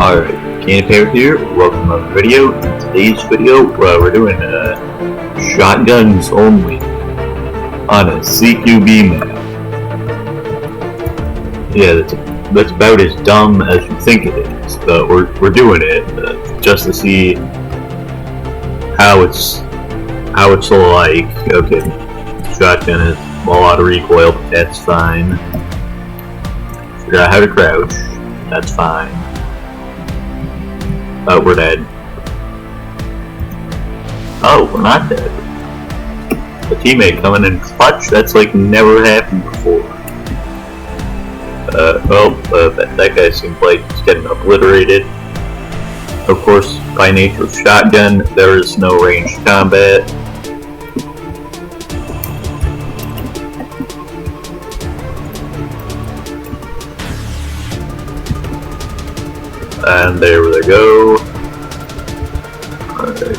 Alright, Canpair here, welcome to another video. In today's video, we're doing shotguns only on a CQB map. Yeah, that's about as dumb as you think it is, but we're doing it just to see how it's like. Okay, shotgun is a lot of recoil, but that's fine. Forgot how to crouch, that's fine. Oh, we're dead. Oh, we're not dead. A teammate coming in clutch? That's like never happened before. That guy seems like he's getting obliterated. Of course, by nature of shotgun, there is no ranged combat. And there they go. Alright,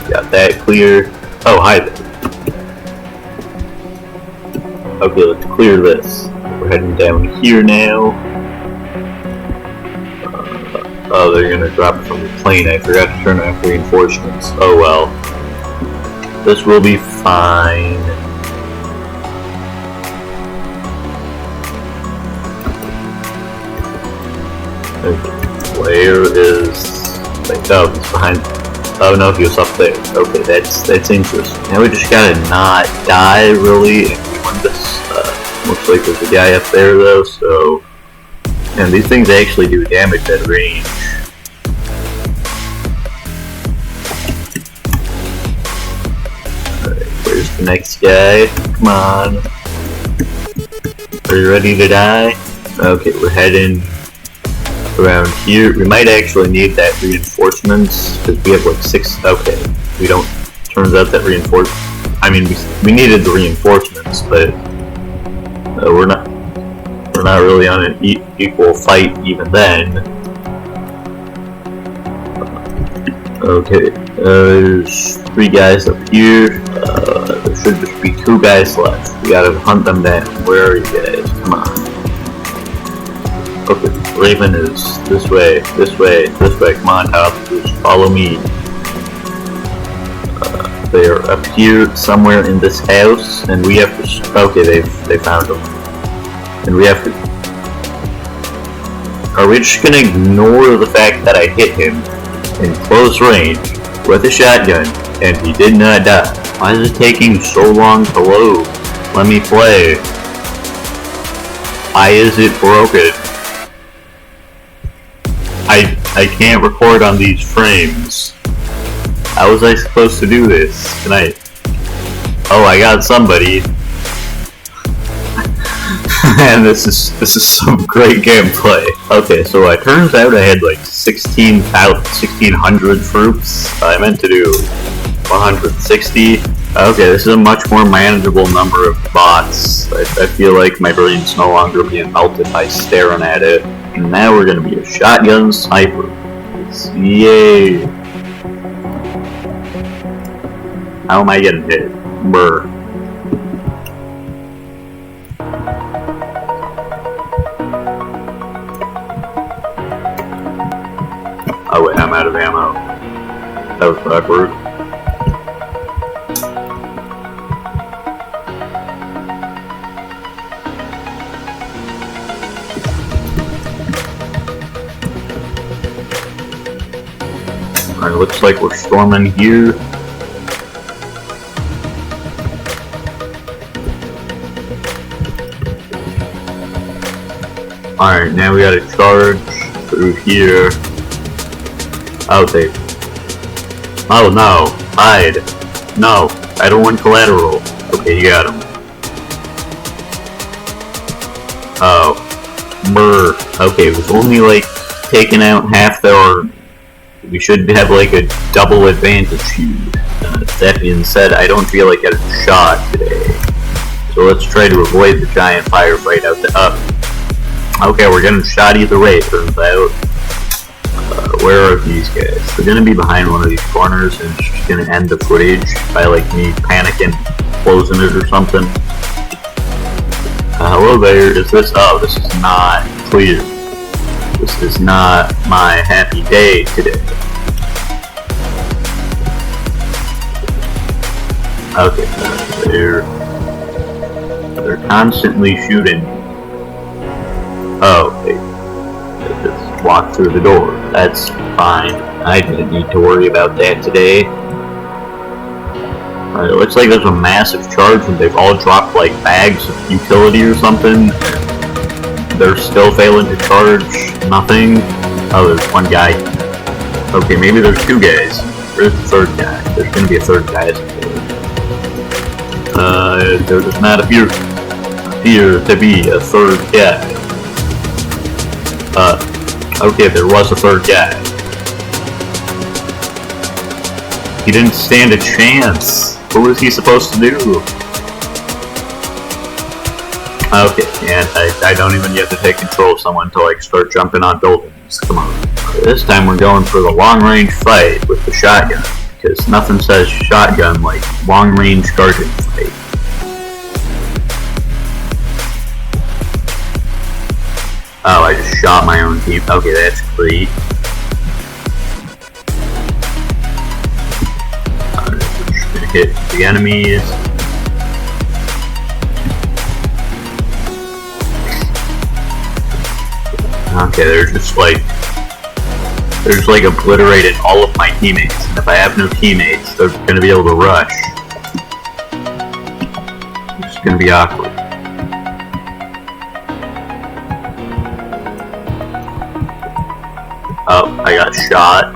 got that clear. Oh, hi there. Okay, let's clear this. We're heading down here now. Oh, they're gonna drop it from the plane. I forgot to turn off reinforcements. Oh well. This will be fine. Okay. Where is... oh, he's behind... oh no, he was up there. Okay, that's interesting. Now we just gotta not die, really, and we win this. Looks like there's a guy up there, though, so... and these things actually do damage at range. Alright, where's the next guy? Come on. Are you ready to die? Okay, we're heading... around here. We might actually need that reinforcements because we have like 6. Okay, we don't. Turns out that I mean, we needed the reinforcements, but we're not really on an equal fight even then. Okay, there's 3 guys up here. There should just be 2 guys left. We gotta hunt them down. Where are you guys? Come on. Okay, Raven is this way, this way, this way. Come on, Top, just follow me. They are up here somewhere in this house, and we have to. Okay, they found them, and we have to. Are we just gonna ignore the fact that I hit him in close range with a shotgun, and he did not die? Why is it taking so long to load? Let me play. Why is it broken? I can't record on these frames. How was I supposed to do this? Can I... oh, I got somebody. And this is some great gameplay. Okay, so it turns out I had like 1600 troops. I meant to do 160. Okay, this is a much more manageable number of bots. I feel like my brain's no longer being melted by staring at it. And now we're gonna be a shotgun sniper. Yay! How am I getting hit? Brr. Oh wait, I'm out of ammo. That was backward. Alright, looks like we're storming here. Alright, now we gotta charge through here. Oh, they... oh no, hide. No, I don't want collateral. Okay, you got him. Oh. Brr. Okay, it was only like taking out half their... we should have like a double advantage here. That being said, I don't feel like getting shot today. So let's try to avoid the giant firefight out the okay, we're getting shot either way, it turns out. Where are these guys? They're gonna be behind one of these corners and it's just gonna end the footage by like me panicking, closing it or something. Hello there, is this... oh, this is not clear. This is not my happy day today. Okay, they're constantly shooting. Oh, they just walk through the door. That's fine. I didn't need to worry about that today. It looks like there's a massive charge and they've all dropped like bags of utility or something. They're still failing to charge nothing. Oh, there's one guy. Okay, maybe there's two guys. Where's the third guy? There's gonna be a third guy. There does not appear to be a third guy. Okay, there was a third guy. He didn't stand a chance. What was he supposed to do? Okay, and I don't even get to take control of someone to like start jumping on buildings. Come on. This time we're going for the long-range fight with the shotgun, because nothing says shotgun like long-range garden fight. Oh, I just shot my own team. Okay, that's great. We're just gonna hit the enemies. Okay, they're just like obliterated all of my teammates. And if I have no teammates, they're gonna be able to rush. It's gonna be awkward. Oh, I got shot.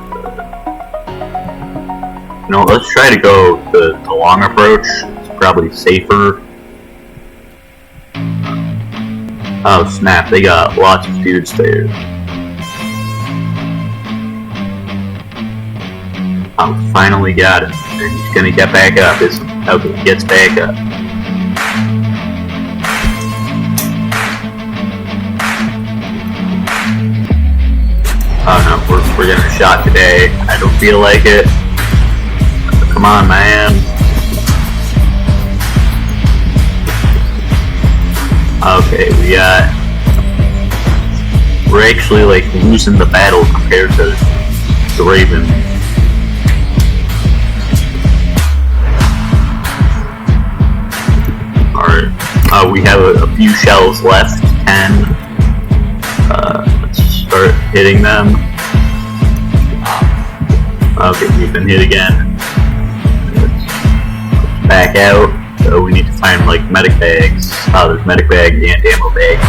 No, let's try to go the long approach. It's probably safer. Oh snap, they got lots of dudes there. Oh, finally got him. And he's gonna get back up, isn't he? Okay, he gets back up. Oh no, we're getting shot today. I don't feel like it. Come on, man. Okay, we're actually like losing the battle compared to the Raven. Alright, we have a few shells left, 10. Let's start hitting them. Okay, we've been hit again. Let's back out. So we need to find like medic bags. Oh, there's medic bags and ammo bags.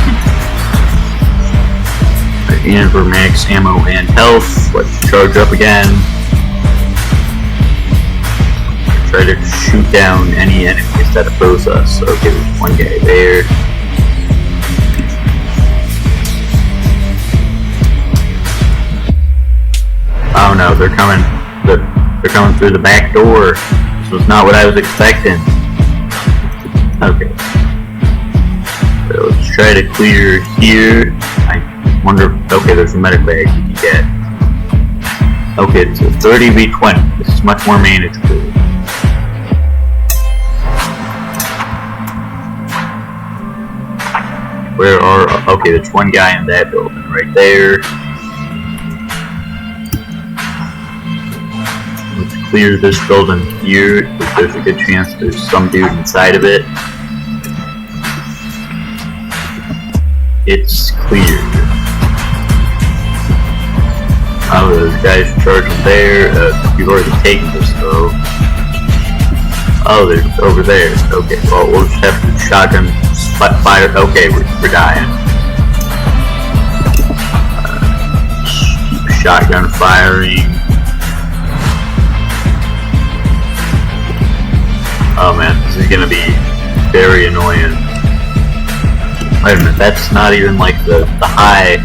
And for max ammo and health, let's charge up again. Try to shoot down any enemies that oppose us. Okay, there's one guy there. Oh no, they're coming through the back door. This was not what I was expecting. Okay. So let's try to clear here. I wonder. Okay, there's a medic bag we can get. Okay, it's a 30v20. This is much more manageable. Where are? Okay, there's one guy in that building right there. Let's clear this building here. There's a good chance there's some dude inside of it. It's clear. Oh, those guys charging there. You've already taken this though. Oh, they're over there. Okay, well, we'll just have to shotgun fire. Okay, we're dying. Keep shotgun firing. Oh man, this is gonna be very annoying. Wait a minute, that's not even like the high,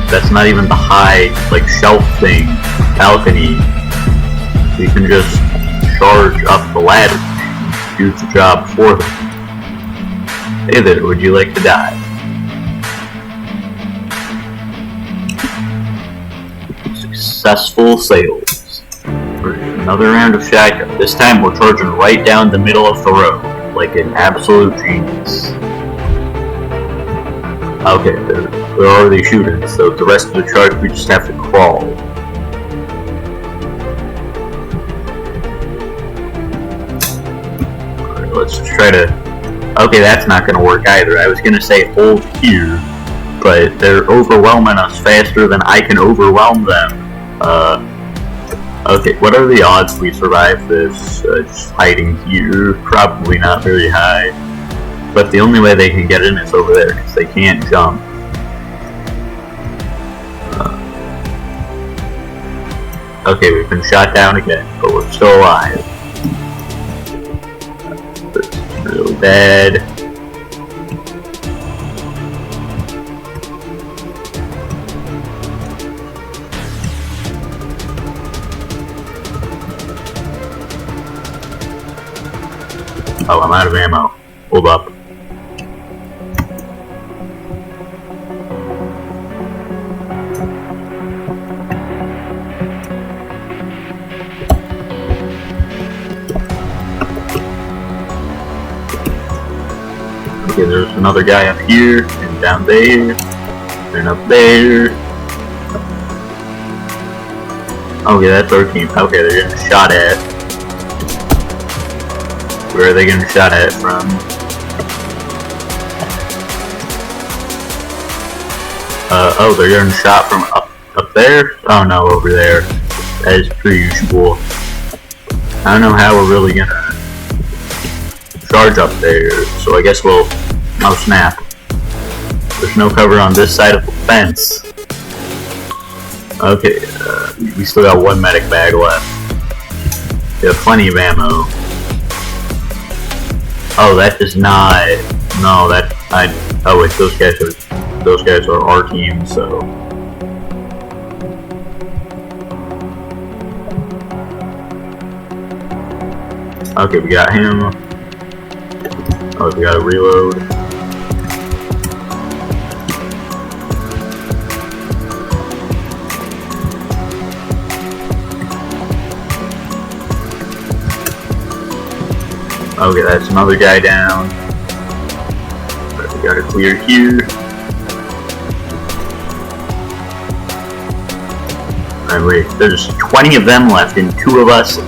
that's not even the high, like, shelf thing, balcony. You can just charge up the ladder, do the job for them. Hey there, would you like to die? Successful sales. Another round of shotgun. This time we're charging right down the middle of the road, like an absolute genius. Okay, they're already shooting, so the rest of the charge we just have to crawl. Alright, let's try to... Okay, that's not gonna work either. I was gonna say hold here, but they're overwhelming us faster than I can overwhelm them. Okay, what are the odds we survive this? Just hiding here? Probably not very high. But the only way they can get in is over there, because they can't jump. Okay, we've been shot down again, but we're still alive. This is really bad. Oh, I'm out of ammo. Hold up. Okay, there's another guy up here, and down there, and up there. Okay, that's our team. Okay, they're getting shot at. Where are they getting shot at from? Oh, they're getting shot from up there? Oh no, over there. That is per usual. I don't know how we're really gonna charge up there, so I guess we'll... Oh snap. There's no cover on this side of the fence. Okay, we still got one medic bag left. We have plenty of ammo. Oh, that is not... No, that... Oh wait, those guys are our team, so... Okay, we got him. Oh, we gotta reload. Okay, that's another guy down. But we gotta clear here. Alright, wait, there's 20 of them left and 2 of us.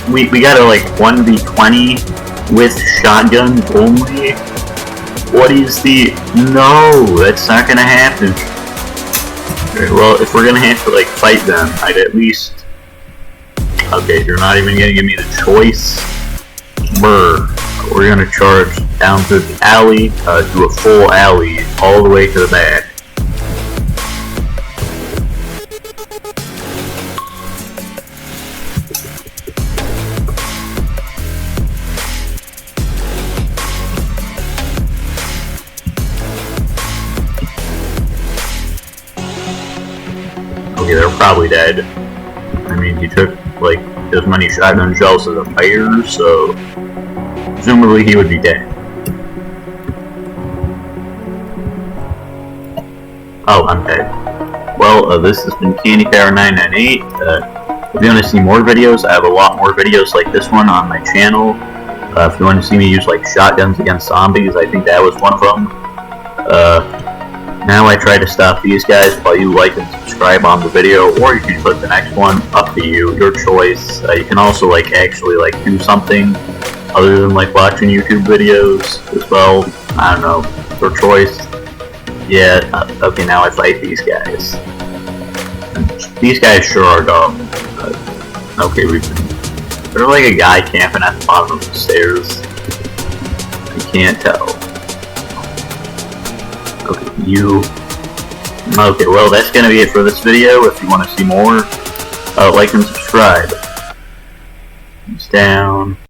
We gotta like 1v20 with shotguns only. What is the... No, that's not gonna happen. Okay, well, if we're gonna have to like fight them, I'd at least... Okay, you're not even gonna give me the choice. We're gonna charge down through the alley, do a full alley, all the way to the back. Okay, they're probably dead. I mean, he took, like, as many shotgun shells as a fighter, so... presumably he would be dead. Oh, I'm dead. Well, this has been CandyPower998. If you want to see more videos, I have a lot more videos like this one on my channel. If you want to see me use like shotguns against zombies, I think that was one of them. Now I try to stop these guys while you like and subscribe on the video, or you can click the next one, up to you, your choice. You can also like actually like do something other than like watching YouTube videos as well. I don't know, your choice. Yeah, okay, now I fight these guys. These guys sure are dumb. Okay, there's like a guy camping at the bottom of the stairs. I can't tell. Okay, you... Okay, well that's gonna be it for this video. If you want to see more, like and subscribe. It's down.